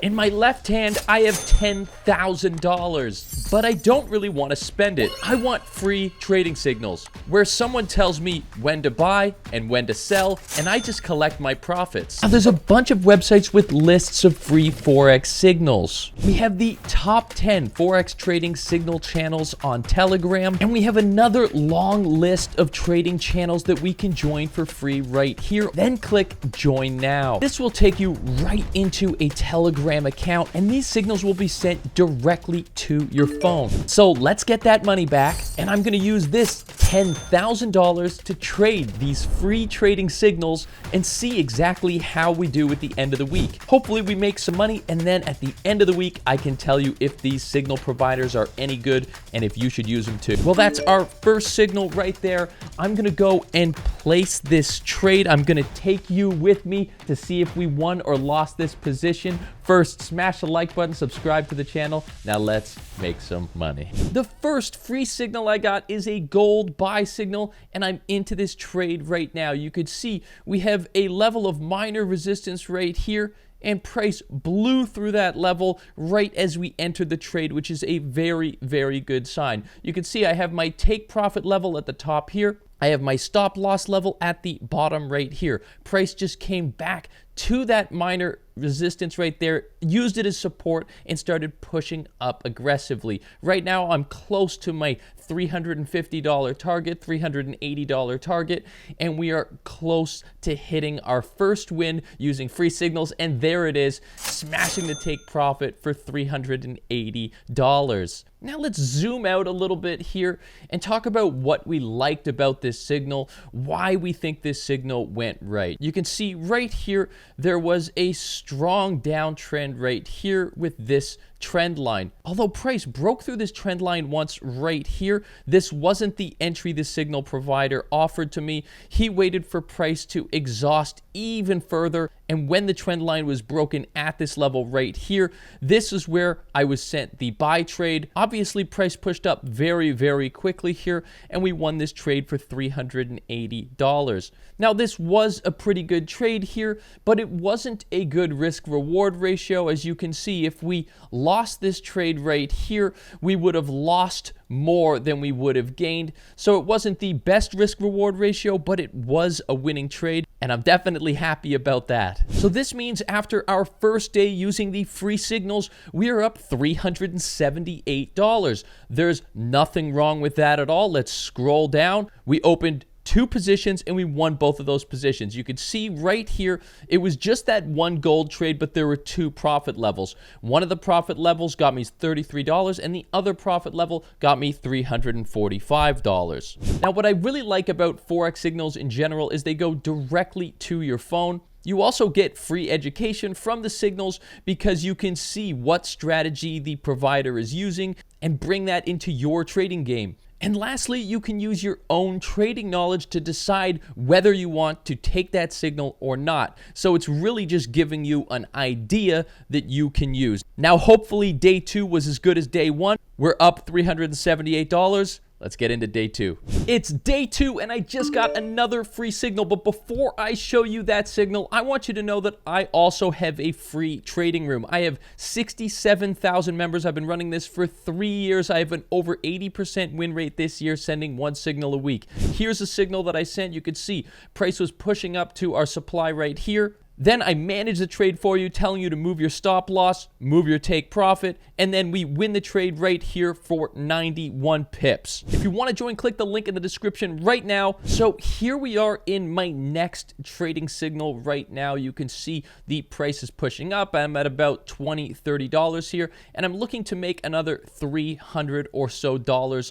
In my left hand, I have $10,000, but I don't really want to spend it. I want free trading signals where someone tells me when to buy and when to sell, and I just collect my profits. Now, there's a bunch of websites with lists of free Forex signals. We have the top 10 Forex trading signal channels on Telegram, and we have another long list of trading channels that we can join for free right here. Then click Join Now. This will take you right into a Telegram account, and these signals will be sent directly to your phone. So let's get that money back, and I'm going to use this $10,000 to trade these free trading signals and see exactly how we do at the end of the week. Hopefully we make some money, and then at the end of the week I can tell you if these signal providers are any good and if you should use them too. Well, that's our first signal right there. I'm going to go and place this trade. I'm going to take you with me to see if we won or lost this position. First, smash the like button, subscribe to the channel. Now let's make some money. The first free signal I got is a gold buy signal, and I'm into this trade right now. You could see we have a level of minor resistance right here, and price blew through that level right as we entered the trade, which is a very, very good sign. You can see I have my take profit level at the top here. I have my stop loss level at the bottom right here. Price just came back to that minor resistance right there, used it as support, and started pushing up aggressively. Right now, I'm close to my $350 target, $380 target, and we are close to hitting our first win using free signals, and there it is, smashing the take profit for $380. Now let's zoom out a little bit here and talk about what we liked about this signal, why we think this signal went right. You can see right here, there was a strong downtrend right here with this trend line. Although price broke through this trend line once right here, this wasn't the entry the signal provider offered to me. He waited for price to exhaust even further, and when the trend line was broken at this level right here, this is where I was sent the buy trade. Obviously, price pushed up very, very quickly here, and we won this trade for $380. Now, this was a pretty good trade here, but it wasn't a good risk-reward ratio. As you can see, if we lost this trade right here, we would have lost more than we would have gained. So it wasn't the best risk-reward ratio, but it was a winning trade, and I'm definitely happy about that. So this means after our first day using the free signals, we are up $378. There's nothing wrong with that at all. Let's scroll down. We opened 2 positions and we won both of those positions. You could see right here, it was just that one gold trade, but there were 2 profit levels. One of the profit levels got me $33 and the other profit level got me $345. Now, what I really like about Forex signals in general is they go directly to your phone. You also get free education from the signals because you can see what strategy the provider is using and bring that into your trading game. And lastly, you can use your own trading knowledge to decide whether you want to take that signal or not. So it's really just giving you an idea that you can use. Now, hopefully day 2 was as good as day 1. We're up $378. Let's get into day 2. It's day 2 and I just got another free signal, but before I show you that signal, I want you to know that I also have a free trading room. I have 67,000 members. I've been running this for 3 years. I have an over 80% win rate this year, sending 1 signal a week. Here's a signal that I sent. You could see price was pushing up to our supply right here. Then I manage the trade for you, telling you to move your stop loss, move your take profit, and then we win the trade right here for 91 pips. If you want to join, click the link in the description right now. So here we are in my next trading signal right now. You can see the price is pushing up. I'm at about $20, $30 here, and I'm looking to make another $300 or so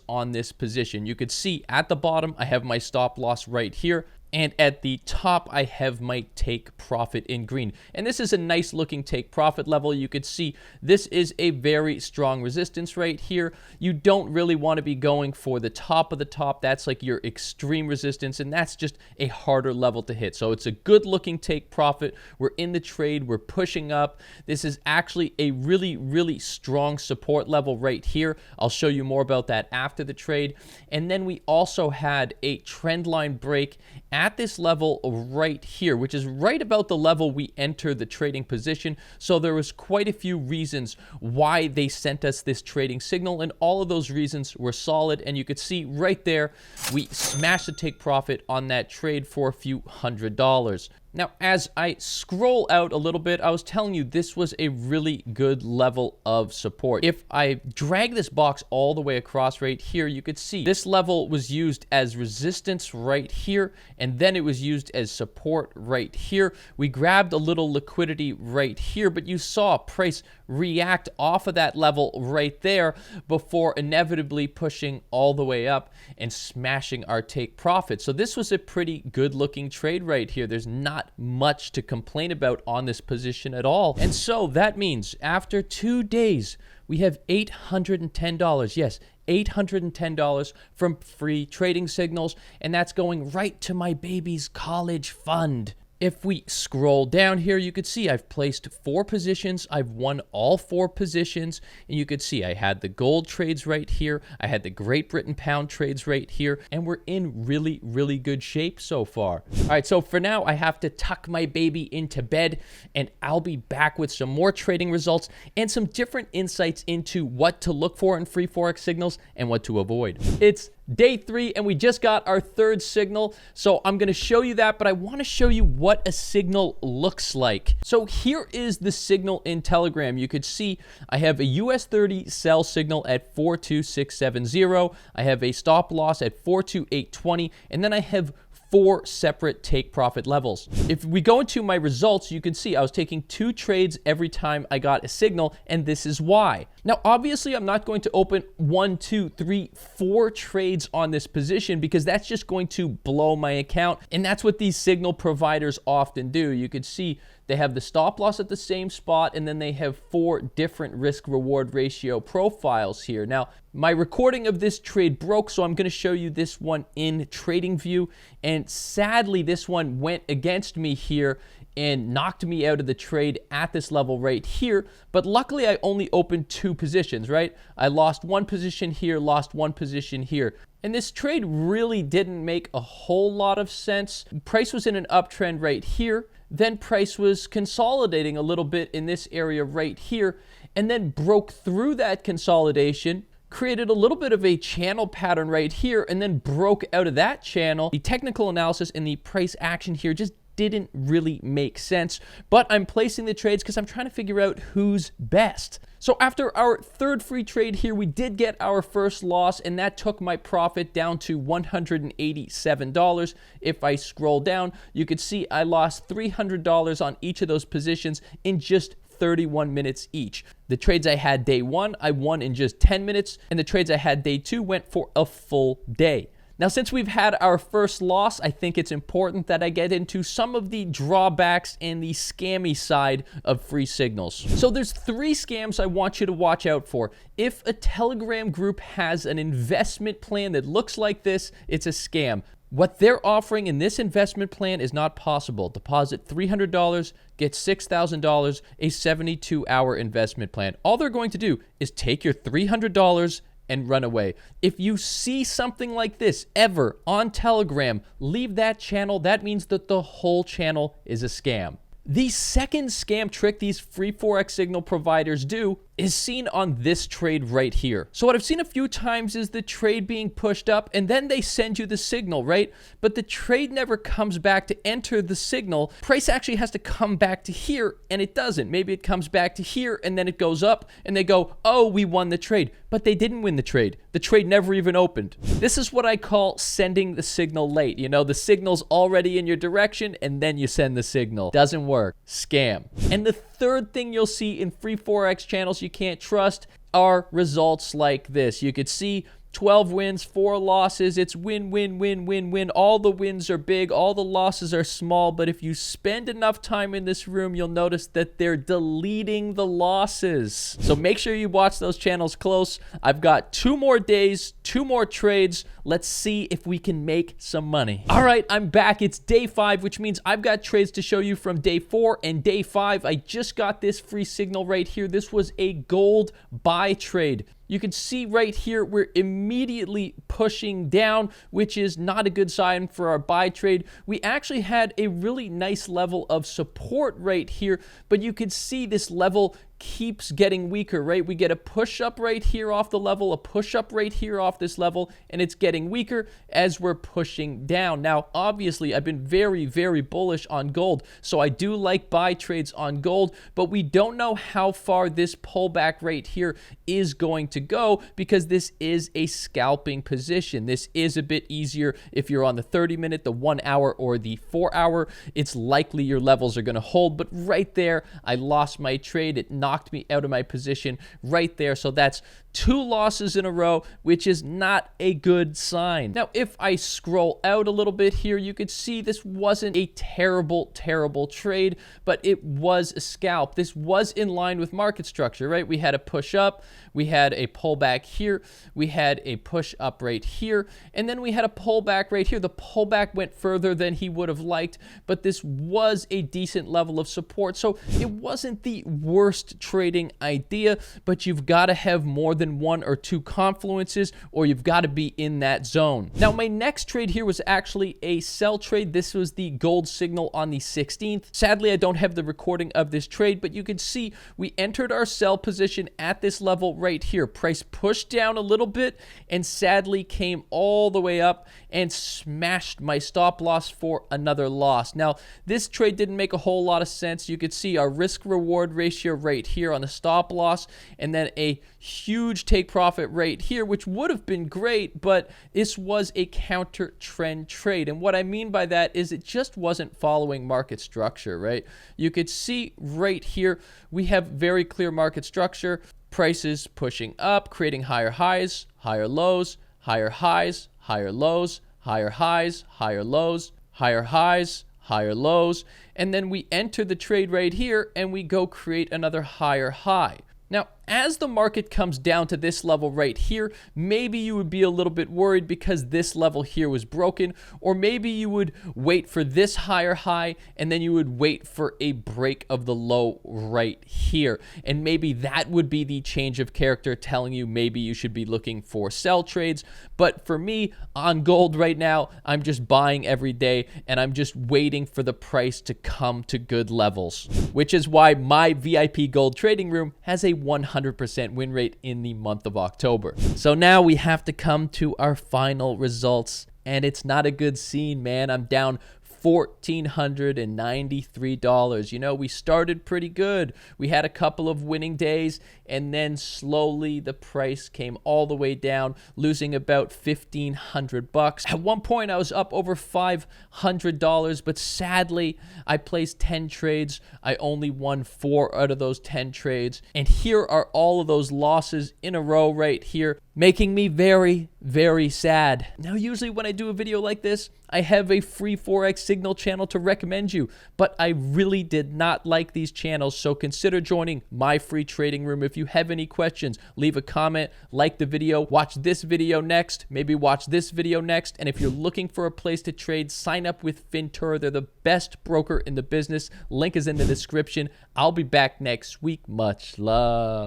on this position. You could see at the bottom, I have my stop loss right here. And at the top, I have my take profit in green. And this is a nice looking take profit level. You could see this is a very strong resistance right here. You don't really want to be going for the top of the top. That's like your extreme resistance, and that's just a harder level to hit. So it's a good looking take profit. We're in the trade. We're pushing up. This is actually a really, really strong support level right here. I'll show you more about that after the trade. And then we also had a trend line break at at this level right here, which is right about the level we entered the trading position. So there was quite a few reasons why they sent us this trading signal, and all of those reasons were solid. And you could see right there, we smashed the take profit on that trade for a few $100s. Now, as I scroll out a little bit, I was telling you this was a really good level of support. If I drag this box all the way across right here, you could see this level was used as resistance right here, and then it was used as support right here. We grabbed a little liquidity right here, but you saw price react off of that level right there before inevitably pushing all the way up and smashing our take profit. So this was a pretty good looking trade right here. There's not much to complain about on this position at all. And so that means after 2 days, we have $810. Yes, $810 from free trading signals, and that's going right to my baby's college fund. If we scroll down here, you could see I've placed 4 positions. I've won all 4 positions. And you could see I had the gold trades right here. I had the Great Britain pound trades right here. And we're in really, really good shape so far. All right, so for now, I have to tuck my baby into bed. And I'll be back with some more trading results and some different insights into what to look for in free Forex signals and what to avoid. It's day 3, and we just got our 3rd signal. So I'm going to show you that, but I want to show you what a signal looks like. So here is the signal in Telegram. You could see I have a US 30 sell signal at 42670. I have a stop loss at 42820, and then I have 4 separate take profit levels. If we go into my results, you can see I was taking 2 trades every time I got a signal, and this is why. Now, obviously, I'm not going to open 1, 2, 3, 4 trades on this position because that's just going to blow my account, and that's what these signal providers often do. You could see they have the stop loss at the same spot, and then they have 4 different risk-reward ratio profiles here. Now, my recording of this trade broke, so I'm going to show you this one in TradingView, and sadly, this one went against me here and knocked me out of the trade at this level right here. But luckily, I only opened 2 positions, right? I lost 1 position here, lost 1 position here. And this trade really didn't make a whole lot of sense. Price was in an uptrend right here. Then price was consolidating a little bit in this area right here, and then broke through that consolidation, created a little bit of a channel pattern right here, and then broke out of that channel. The technical analysis and the price action here just didn't really make sense, but I'm placing the trades because I'm trying to figure out who's best. So after our 3rd free trade here, we did get our first loss, and that took my profit down to $187. If I scroll down, you could see I lost $300 on each of those positions in just 31 minutes each. The trades I had day 1, I won in just 10 minutes, and the trades I had day 2 went for a full day. Now, since we've had our first loss, I think it's important that I get into some of the drawbacks and the scammy side of free signals. So there's 3 scams I want you to watch out for. If a Telegram group has an investment plan that looks like this, it's a scam. What they're offering in this investment plan is not possible. Deposit $300, get $6,000, a 72-hour investment plan. All they're going to do is take your $300 and run away. If you see something like this ever on Telegram, leave that channel. That means that the whole channel is a scam. The second scam trick these free Forex signal providers do is seen on this trade right here. So what I've seen a few times is the trade being pushed up, and then they send you the signal, right? But the trade never comes back to enter the signal. Price actually has to come back to here, and it doesn't. Maybe it comes back to here, and then it goes up, and they go, oh, we won the trade. But they didn't win the trade. The trade never even opened. This is what I call sending the signal late. You know, the signal's already in your direction, and then you send the signal. Doesn't work. Scam. And the third thing you'll see in free Forex channels you can't trust are results like this. You could see 12 wins, 4 losses. It's win, win, win, win, win. All the wins are big. All the losses are small. But if you spend enough time in this room, you'll notice that they're deleting the losses. So make sure you watch those channels close. I've got 2 more days, 2 more trades. Let's see if we can make some money. All right, I'm back. It's day 5, which means I've got trades to show you from day 4 and day 5. I just got this free signal right here. This was a gold buy trade. You can see right here, we're immediately pushing down, which is not a good sign for our buy trade. We actually had a really nice level of support right here, but you can see this level keeps getting weaker, right? We get a push up right here off the level, a push up right here off this level, and it's getting weaker as we're pushing down. Now, obviously, I've been very, very bullish on gold, so I do like buy trades on gold, but we don't know how far this pullback right here is going to go because this is a scalping position. This is a bit easier if you're on the 30-minute, the 1 hour, or the 4 hour. It's likely your levels are going to hold, but right there, I lost my trade. It knocked me out of my position right there. So that's 2 losses in a row, which is not a good sign. Now, if I scroll out a little bit here, you could see this wasn't a terrible, terrible trade, but it was a scalp. This was in line with market structure, right? We had a push up, we had a pullback here, we had a push up right here, and then we had a pullback right here. The pullback went further than he would have liked, but this was a decent level of support. So it wasn't the worst trading idea, but you've got to have more than 1 or 2 confluences, or you've got to be in that zone. Now, my next trade here was actually a sell trade. This was the gold signal on the 16th. Sadly, I don't have the recording of this trade, but you can see we entered our sell position at this level right here. Price pushed down a little bit and sadly came all the way up and smashed my stop loss for another loss. Now, this trade didn't make a whole lot of sense. You could see our risk reward ratio right here on the stop loss, and then a huge take profit right here, which would have been great, but this was a counter trend trade. And what I mean by that is it just wasn't following market structure, right? You could see right here, we have very clear market structure, prices pushing up, creating higher highs, higher lows, higher highs, higher lows, higher highs, higher lows, higher highs, higher lows, and then we enter the trade right here and we go create another higher high. Now, as the market comes down to this level right here, maybe you would be a little bit worried because this level here was broken, or maybe you would wait for this higher high and then you would wait for a break of the low right here. And maybe that would be the change of character telling you maybe you should be looking for sell trades. But for me, on gold right now, I'm just buying every day and I'm just waiting for the price to come to good levels, which is why my VIP gold trading room has a 100% win rate in the month of October. So now we have to come to our final results, and it's not a good scene, man. I'm down $1,493. You know, we started pretty good. We had a couple of winning days, and then slowly the price came all the way down, losing about $1,500. At one point, I was up over $500, but sadly, I placed 10 trades. I only won 4 out of those 10 trades. And here are all of those losses in a row right here, making me very, very sad. Now, usually when I do a video like this, I have a free Forex signal channel to recommend you, but I really did not like these channels, so consider joining my free trading room. If you have any questions, leave a comment, like the video, watch this video next, maybe watch this video next, and if you're looking for a place to trade, sign up with Fintura. They're the best broker in the business. Link is in the description. I'll be back next week. Much love.